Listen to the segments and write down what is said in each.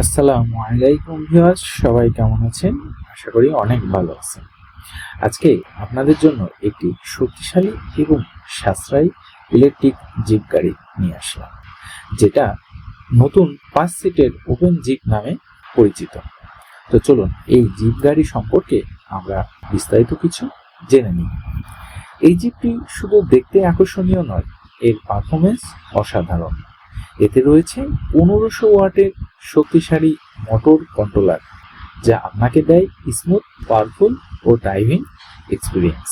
আসসালামু আলাইকুম ভিউয়ার্স, সবাই কেমন আছেন? আশা করি অনেক ভালো আছেন। আজকে আপনাদের জন্য একটি শক্তিশালী এবং সাশ্রয়ী ইলেকট্রিক জিপ গাড়ি নিয়ে আসলাম, যেটা নতুন 5 সিটের ওপেন জিপ নামে পরিচিত। তো চলুন এই জিপ গাড়ি সম্পর্কে আমরা বিস্তারিত কিছু জেনে নিই। এই জিপটি শুধু দেখতে আকর্ষণীয় নয়, এর পারফরমেন্স অসাধারণ। এতে রয়েছে 1500 ওয়াটের শক্তিশালী মোটর কন্ট্রোলার, যা আপনাকে দেয় স্মুথ, পাওয়ারফুল ও ড্রাইভিং এক্সপিরিয়েন্স।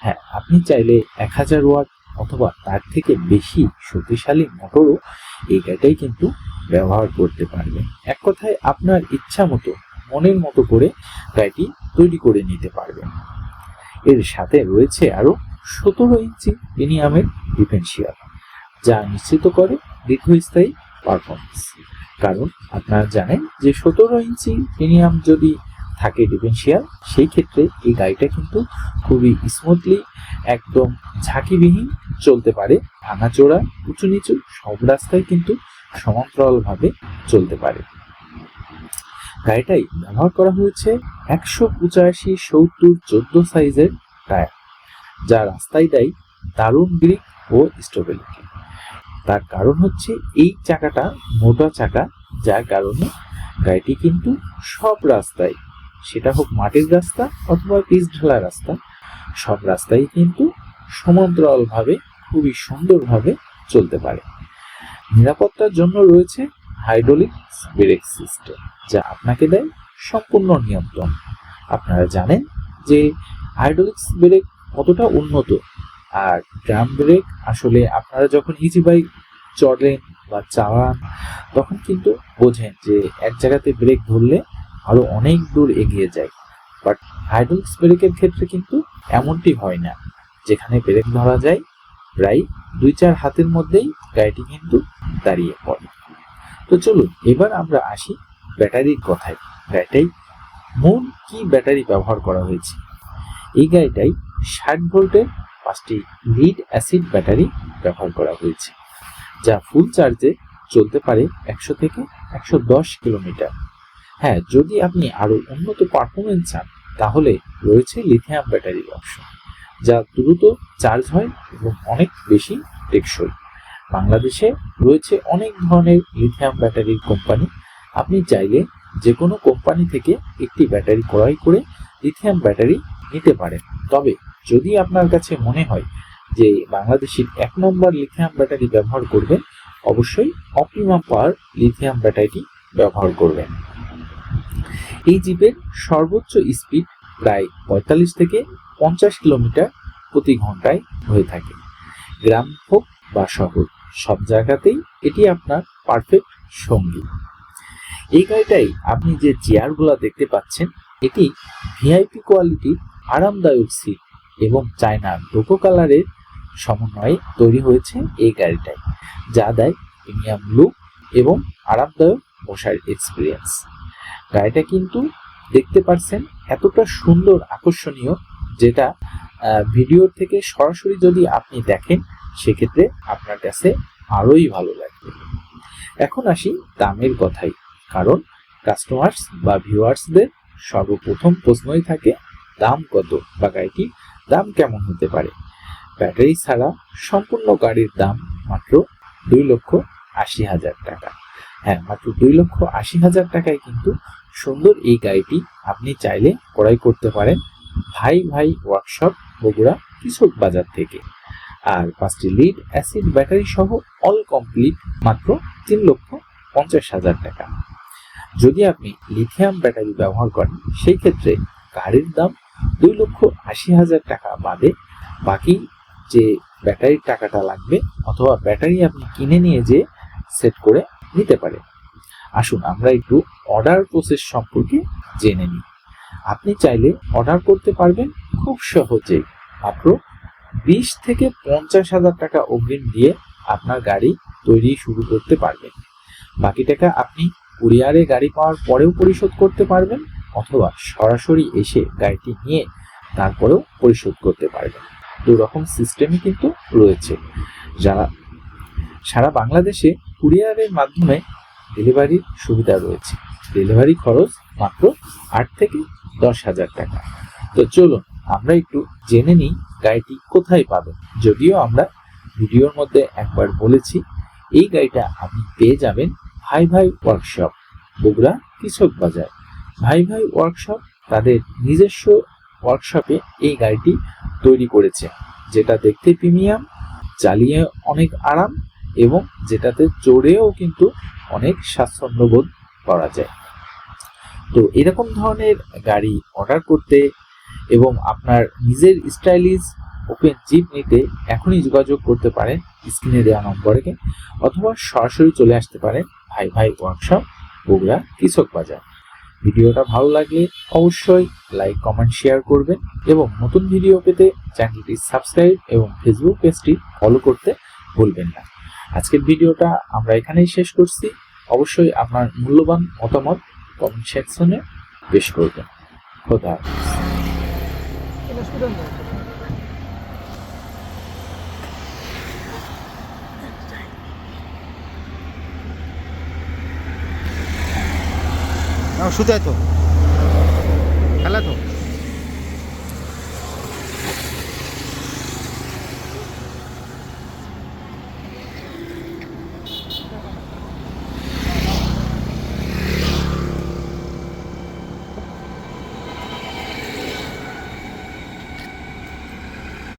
হ্যাঁ, আপনি চাইলে 1000 ওয়াট অথবা তার থেকে বেশি শক্তিশালী মোটরও এই গাড়িটাই কিন্তু ব্যবহার করতে পারবেন। এক কথায় আপনার ইচ্ছা মতো, মনের মতো করে গাড়িটি তৈরি করে নিতে পারবেন। এর সাথে রয়েছে আরো 17 ইঞ্চি প্রিমিয়ামের ডিফারেন্সিয়াল, যা নিশ্চিত করে দীর্ঘস্থায়ী পারফরমেন্স। কারণ আপনারা জানেন যে 17 ইঞ্চি প্রিমিয়াম যদি থাকে ডিফারেন্সিয়াল, সেই ক্ষেত্রে এই গাড়িটা কিন্তু খুবই স্মুথলি, একদম ঝাঁকিবিহীন চলতে পারে। ভাঙাচোরা, উঁচু নিচু সব রাস্তায় কিন্তু সমান্তরালভাবে চলতে পারে। গাড়িটাই ব্যবহার করা হয়েছে 185/70/14 সাইজের টায়ার, যা রাস্তায় দেয় দারুণ গ্রিপ ও স্টেবিলিটি। তার কারণ হচ্ছে এই চাকাটা মোটা চাকা, যার কারণে গাড়িটি কিন্তু সব রাস্তায়, সেটা হোক মাটির রাস্তা অথবা পিচ ঢালা রাস্তা, সব রাস্তায় কিন্তু সমান্তরালভাবে খুবই সুন্দরভাবে চলতে পারে। নিরাপত্তার জন্য রয়েছে হাইড্রোলিক ব্রেক সিস্টেম, যা আপনাকে দেয় সম্পূর্ণ নিয়ন্ত্রণ। আপনারা জানেন যে হাইড্রোলিক ব্রেক কতটা উন্নত, আর ড্রাম ব্রেক আসলে আপনারা যখন ইজি বাইক চড়েন বা চালান তখন কিন্তু বোঝেন যে এক জায়গাতে ব্রেক ধরলে আরো অনেক দূর এগিয়ে যায়। বাট হাইড্রোলিক ব্রেকের ক্ষেত্রে কিন্তু এমনটি হয় না, যেখানে ব্রেক ধরা যায় প্রায় 2-4 হাতের মধ্যেই গাড়িটি কিন্তু দাঁড়িয়ে পড়ে। তো চলুন এবার আমরা আসি ব্যাটারির কথায়। গাড়িটাই মূল কি ব্যাটারি ব্যবহার করা হয়েছে? এই গাড়িটাই 60 ভোল্টের 5টি লিড অ্যাসিড ব্যাটারি ব্যবহার করা হয়েছে, যা ফুল চার্জে চলতে পারে 100 থেকে 110 কিলোমিটার। হ্যাঁ, যদি আপনি আরো উন্নত পারফরমেন্স চান তাহলে রয়েছে লিথিয়াম ব্যাটারির অপশন, যা দ্রুত চার্জ হয় এবং অনেক বেশি টেকসই। বাংলাদেশে রয়েছে অনেক ধরনের লিথিয়াম ব্যাটারির কোম্পানি। আপনি চাইলে যে কোনো কোম্পানি থেকে একটি ব্যাটারি ক্রয় করে লিথিয়াম ব্যাটারি নিতে পারেন। তবে যদি আপনার কাছে মনে হয় যে বাংলাদেশের 1 নম্বর লিথিয়াম ব্যাটারি ব্যবহার করবেন, অবশ্যই অপটিমাম পাওয়ার লিথিয়াম ব্যাটারিটি ব্যবহার করবেন। এই জিপের সর্বোচ্চ স্পিড প্রায় 45 থেকে 50 কিলোমিটার প্রতি ঘন্টায় হয়ে থাকে। গ্রাম হোক বা শহর, সব জায়গাতেই এটি আপনার পারফেক্ট সঙ্গী। এই গাড়িটাই আপনি যে চেয়ারগুলো দেখতে পাচ্ছেন, এটি ভিআইপি কোয়ালিটির আরামদায়ক সিট এবং চায়না ডোকো কালারের সমন্বয়ে তৈরি হয়েছে এই গাড়িটাই, যা দেয় প্রিমিয়াম লুক এবং আরামদায়ক বসার এক্সপিরিয়েন্স। গাড়িটা কিন্তু দেখতে পাচ্ছেন এতটা সুন্দর, আকর্ষণীয়, যেটা ভিডিওর থেকে সরাসরি যদি আপনি দেখেন সেক্ষেত্রে আপনার কাছে আরোই ভালো লাগবে। এখন আসি দামের কথাই, কারণ কাস্টমার্স বা ভিউয়ার্সদের সর্বপ্রথম প্রশ্নই থাকে দাম কত বা গাড়িটির দাম কেমন হতে পারে। ব্যাটারি ছাড়া সম্পূর্ণ গাড়ির দাম মাত্র 2,80,000 টাকা। হ্যাঁ, মাত্র 2,80,000 টাকায় কিন্তু সুন্দর এই গাড়িটি আপনি চাইলে ক্রয় করতে পারেন ভাই ভাই ওয়ার্কশপ, বগুড়া কৃষক বাজার থেকে। আর 5টি লিড অ্যাসিড ব্যাটারি সহ অল কমপ্লিট মাত্র 3,50,000 টাকা। যদি আপনি লিথিয়াম ব্যাটারি ব্যবহার করেন সেই ক্ষেত্রে গাড়ির দাম 2,80,000 টাকা বাদে বাকি যে ব্যাটারির টাকাটা লাগবে, অথবা ব্যাটারি আপনি কিনে নিয়ে যে সেট করে নিতে পারেন। আসুন আমরা একটু অর্ডার প্রসেস সম্পর্কে জেনে নিই। আপনি চাইলে অর্ডার করতে পারবেন খুব সহজেই। মাত্র 20 থেকে 50,000 টাকা অগ্রিম দিয়ে আপনার গাড়ি তৈরি শুরু করতে পারবেন। বাকি টাকা আপনি কুরিয়ারে গাড়ি পাওয়ার পরেও পরিশোধ করতে পারবেন, অথবা সরাসরি এসে গাড়িটি নিয়ে তারপরেও পরিশোধ করতে পারবেন। দুরকম সিস্টেমই কিন্তু রয়েছে। যারা সারা বাংলাদেশে কুরিয়ারের মাধ্যমে ডেলিভারির সুবিধা রয়েছে। ডেলিভারি খরচ মাত্র 8 থেকে 10,000 টাকা। তো চলুন আমরা একটু জেনে নিই গাড়িটি কোথায় পাবেন। যদিও আমরা ভিডিওর মধ্যে একবার বলেছি, এই গাড়িটা আপনি পেয়ে যাবেন ভাই ভাই ওয়ার্কশপ, বগুড়া কৃষক বাজার। ভাই ভাই ওয়ার্কশপ তাদের নিজস্ব ওয়ার্কশপে এই গাড়িটি তৈরি করেছে, যেটা দেখতে প্রিমিয়াম, চালিয়ে অনেক আরাম এবং যেটাতে চড়েও কিন্তু অনেক স্বাচ্ছন্দ্য বোধ করা যায়। তো এরকম ধরনের গাড়ি অর্ডার করতে এবং আপনার নিজের স্টাইলিশ ওপেন জিপ নিতে এখনই যোগাযোগ করতে পারেন স্ক্রিনে দেওয়া নম্বরে, অথবা সরাসরি চলে আসতে পারেন ভাই ভাই ওয়ার্কশপ, বগুড়া কৃষক বাজার। ভিডিওটা ভালো লাগলে অবশ্যই লাইক, কমেন্ট, শেয়ার করবেন এবং নতুন ভিডিও পেতে চ্যানেলটি সাবস্ক্রাইব এবং ফেসবুক পেজটি ফলো করতে ভুলবেন না। আজকের ভিডিওটা আমরা এখানেই শেষ করছি। অবশ্যই আপনার মূল্যবান মতামত কমেন্ট সেকশনে পেশ করবেন। খোদা শুতে তো